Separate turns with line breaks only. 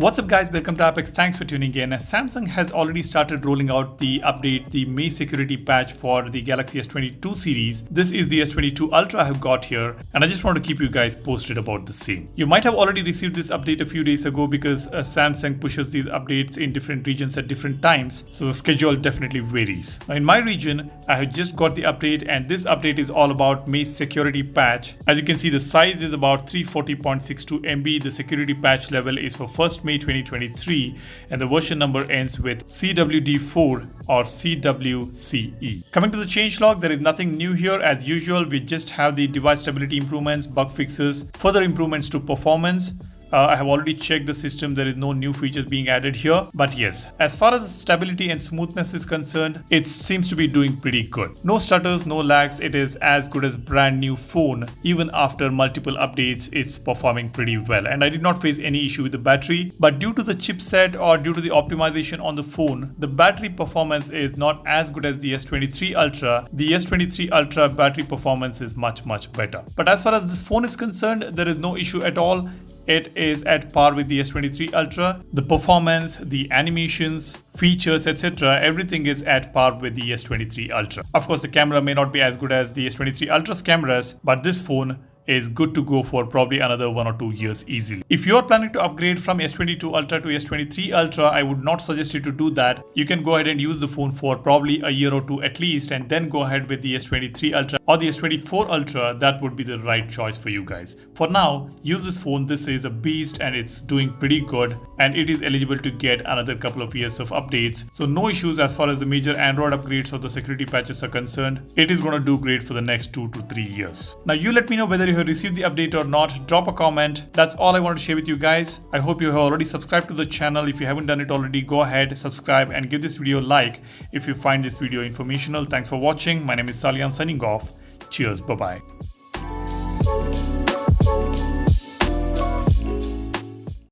What's up guys, welcome to Apex. Thanks for tuning in. Samsung has already started rolling out the update, the May security patch for the Galaxy S22 series. This is the S22 Ultra I have got here and I just want to keep you guys posted about the same. You might have already received this update a few days ago because Samsung pushes these updates in different regions at different times, so the schedule definitely varies. Now in my region, I have just got the update and this update is all about May security patch. As you can see, the size is about 340.62 MB. The security patch level is for 1st May 2023 and the version number ends with CWD4 or CWCE. Coming to the changelog, there is nothing new here. As usual, we just have the device stability improvements, bug fixes, further improvements to performance. I have already checked the system. There is no new features being added here. But yes, as far as stability and smoothness is concerned, it seems to be doing pretty good. No stutters, no lags. It is as good as brand new phone. Even after multiple updates, it's performing pretty well. And I did not face any issue with the battery. But due to the chipset or due to the optimization on the phone, the battery performance is not as good as the S23 Ultra. The S23 Ultra battery performance is much better. But as far as this phone is concerned, there is no issue at all. It is at par with the S23 Ultra. The performance, the animations, features, etc. everything is at par with the S23 Ultra. Of course, the camera may not be as good as the S23 Ultra's cameras, but this phone is good to go for probably another 1 or 2 years easily. If you are planning to upgrade from S22 Ultra to S23 Ultra, I would not suggest you to do that. You can go ahead and use the phone for probably a year or two at least and then go ahead with the S23 Ultra or the S24 Ultra. That would be the right choice for you guys. For now, use this phone. This is a beast and it's doing pretty good and it is eligible to get another couple of years of updates. So no issues as far as the major Android upgrades or the security patches are concerned. It is going to do great for the next 2 to 3 years. Now you let me know whether you have received the update or not. Drop a comment. That's all I want to share with you guys. I hope you have already subscribed to the channel. If you haven't done it already, go ahead, subscribe and give this video a like if you find this video informational. Thanks for watching. My name is Salian signing off. Cheers. Bye-bye.